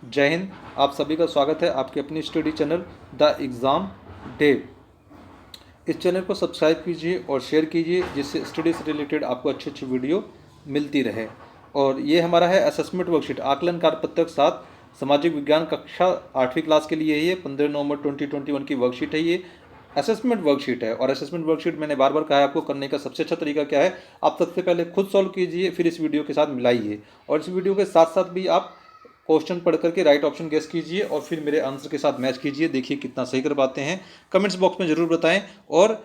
जय हिंद। आप सभी का स्वागत है आपके अपनी study channel the exam day. इस चैनल को सब्सक्राइब कीजिए और शेयर कीजिए जिससे स्टडी से रिलेटेड आपको अच्छी अच्छी वीडियो मिलती रहे। और ये हमारा है असेसमेंट वर्कशीट आकलन कार्य पत्रक 7 सामाजिक विज्ञान कक्षा 8वीं क्लास के लिए। ये 15 नवंबर 2021 की वर्कशीट है। ये असेसमेंट वर्कशीट है और असेसमेंट वर्कशीट मैंने बार बार कहा है आपको करने का सबसे अच्छा तरीका क्या है, आप सबसे पहले खुद सॉल्व कीजिए, फिर इस वीडियो के साथ मिलाइए और इस वीडियो के साथ साथ भी आप क्वेश्चन पढ़ करके राइट ऑप्शन गेस कीजिए और फिर मेरे आंसर के साथ मैच कीजिए। देखिए कितना सही कर पाते हैं। कमेंट्स बॉक्स में ज़रूर बताएं। और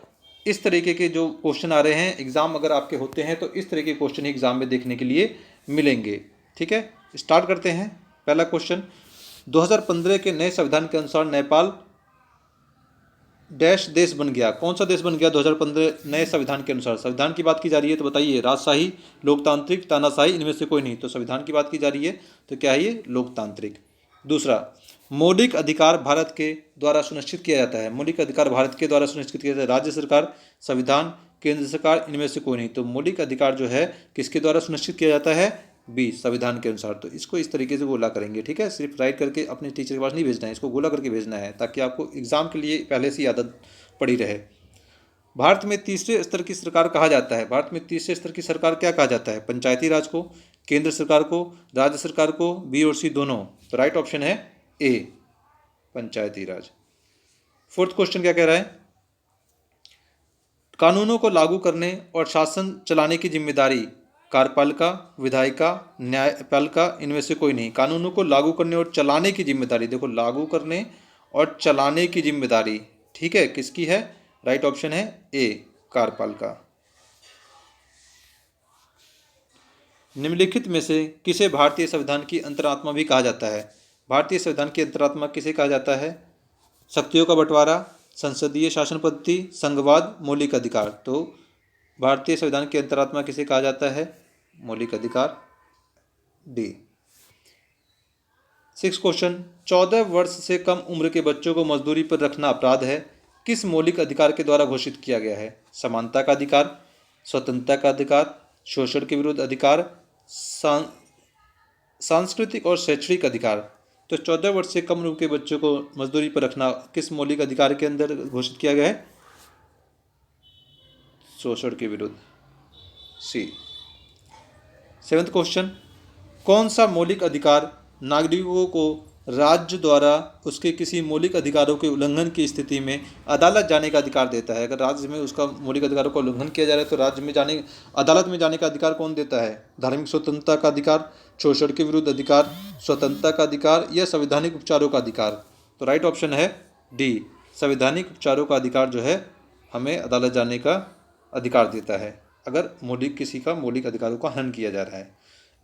इस तरीके के जो क्वेश्चन आ रहे हैं एग्जाम अगर आपके होते हैं तो इस तरह के क्वेश्चन ही एग्जाम में देखने के लिए मिलेंगे। ठीक है, स्टार्ट करते हैं। पहला क्वेश्चन, 2015 के नए संविधान के अनुसार नेपाल डैश देश बन गया। कौन सा देश बन गया 2015 नए संविधान के अनुसार? संविधान की बात की जा रही है तो बताइए, राजशाही, लोकतांत्रिक, तानाशाही, इनमें से कोई नहीं। तो संविधान की बात की जा रही है तो क्या है ये? लोकतांत्रिक। दूसरा, मौलिक अधिकार भारत के द्वारा सुनिश्चित किया जाता है। मौलिक अधिकार भारत के द्वारा सुनिश्चित किया जाता है। राज्य सरकार, संविधान, केंद्र सरकार, इनमें से कोई नहीं। तो मौलिक अधिकार जो है किसके द्वारा सुनिश्चित किया जाता है? बी, संविधान के अनुसार। तो इसको इस तरीके से गोला करेंगे। ठीक है, सिर्फ राइट करके अपने टीचर के पास नहीं भेजना है, इसको गोला करके भेजना है ताकि आपको एग्जाम के लिए पहले से ही आदत पड़ी रहे। भारत में तीसरे स्तर की सरकार कहा जाता है। भारत में तीसरे स्तर की सरकार क्या कहा जाता है? पंचायती राज को, केंद्र सरकार को, राज्य सरकार को, बी और सी दोनों। तो राइट ऑप्शन है ए, पंचायती राज। फोर्थ क्वेश्चन क्या कह रहा है? कानूनों को लागू करने और शासन चलाने की जिम्मेदारी कार्यपालिका, विधायिका, न्यायपालिका, इनमें से कोई नहीं। कानूनों को लागू करने और चलाने की जिम्मेदारी, देखो लागू करने और चलाने की जिम्मेदारी, ठीक है, किसकी है? राइट ऑप्शन है ए, कार्यपालिका। निम्नलिखित में से किसे भारतीय संविधान की अंतरात्मा भी कहा जाता है? भारतीय संविधान की अंतरात्मा किसे कहा जाता है? शक्तियों का बंटवारा, संसदीय शासन पद्धति, संघवाद, मौलिक अधिकार। तो भारतीय संविधान की अंतरात्मा किसे कहा जाता है? मौलिक अधिकार, डी। 6 क्वेश्चन, 14 वर्ष से कम उम्र के बच्चों को मजदूरी पर रखना अपराध है, किस मौलिक अधिकार के द्वारा घोषित किया गया है? समानता का अधिकार, स्वतंत्रता का अधिकार, शोषण के विरुद्ध अधिकार, सांस्कृतिक और शैक्षणिक अधिकार। तो 14 वर्ष से कम उम्र के बच्चों को मजदूरी पर रखना किस मौलिक अधिकार के अंदर घोषित किया गया है? शोषण के विरुद्ध, सी। 7th क्वेश्चन, कौन सा मौलिक अधिकार नागरिकों को राज्य द्वारा उसके किसी मौलिक अधिकारों के उल्लंघन की स्थिति में अदालत जाने का अधिकार देता है? अगर राज्य में उसका मौलिक अधिकारों का उल्लंघन किया जा रहा है तो राज्य में जाने, अदालत में जाने का अधिकार कौन देता है? धार्मिक स्वतंत्रता का अधिकार, शोषण के विरुद्ध अधिकार, स्वतंत्रता का अधिकार, या संवैधानिक उपचारों का अधिकार? तो राइट ऑप्शन है डी, संवैधानिक उपचारों का अधिकार जो है हमें अदालत जाने का अधिकार देता है अगर मौलिक किसी का मौलिक अधिकारों का हनन किया जा रहा है।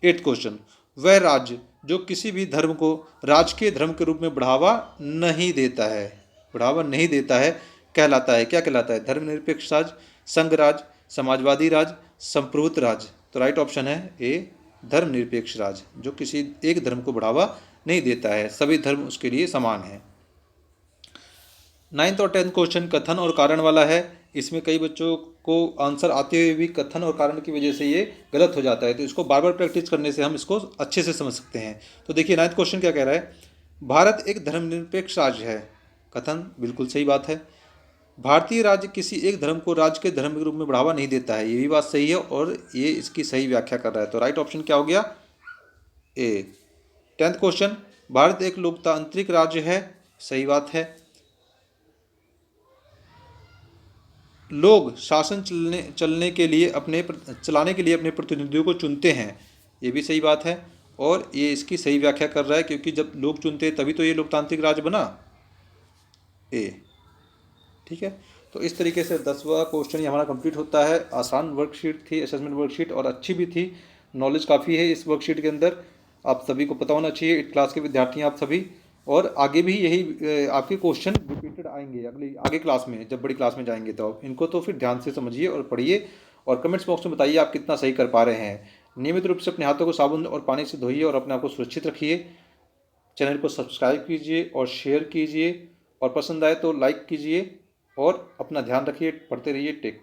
8th क्वेश्चन, वह राज्य जो किसी भी धर्म को राजकीय धर्म के रूप में बढ़ावा नहीं देता है, बढ़ावा नहीं देता है, कहलाता है, क्या कहलाता है? धर्मनिरपेक्ष राज्य, संघ राज्य, समाजवादी राज्य, संप्रभुत्व राज्य। तो राइट ऑप्शन है ए, धर्मनिरपेक्ष राज्य, जो किसी एक धर्म को बढ़ावा नहीं देता है, सभी धर्म उसके लिए समान है। 9th और 10th क्वेश्चन कथन और कारण वाला है। इसमें कई बच्चों को आंसर आते हुए भी कथन और कारण की वजह से ये गलत हो जाता है, तो इसको बार बार प्रैक्टिस करने से हम इसको अच्छे से समझ सकते हैं। तो देखिए 9th क्वेश्चन क्या कह रहा है? भारत एक धर्मनिरपेक्ष राज्य है। कथन बिल्कुल सही बात है। भारतीय राज्य किसी एक धर्म को राज्य के धर्म के रूप में बढ़ावा नहीं देता है, ये भी बात सही है और ये इसकी सही व्याख्या कर रहा है। तो राइट ऑप्शन क्या हो गया? ए। 10th क्वेश्चन, भारत एक लोकतांत्रिक राज्य है। सही बात है। लोग शासन चलाने के लिए अपने प्रतिनिधियों को चुनते हैं, ये भी सही बात है और ये इसकी सही व्याख्या कर रहा है क्योंकि जब लोग चुनते हैं तभी तो ये लोकतांत्रिक राज्य बना। ए, ठीक है। तो इस तरीके से 10वां क्वेश्चन हमारा कंप्लीट होता है। आसान वर्कशीट थी, असेसमेंट वर्कशीट, और अच्छी भी थी, नॉलेज काफ़ी है इस वर्कशीट के अंदर, आप सभी को पता होना चाहिए, 8th क्लास के विद्यार्थी आप सभी। और आगे भी यही आपके क्वेश्चन रिपीटेड आएंगे आगे क्लास में, जब बड़ी क्लास में जाएंगे तो आप इनको तो फिर ध्यान से समझिए और पढ़िए और कमेंट्स बॉक्स में बताइए आप कितना सही कर पा रहे हैं। नियमित रूप से अपने हाथों को साबुन और पानी से धोइए और अपने आप को सुरक्षित रखिए। चैनल को सब्सक्राइब कीजिए और शेयर कीजिए और पसंद आए तो लाइक कीजिए और अपना ध्यान रखिए, पढ़ते रहिए। Take care.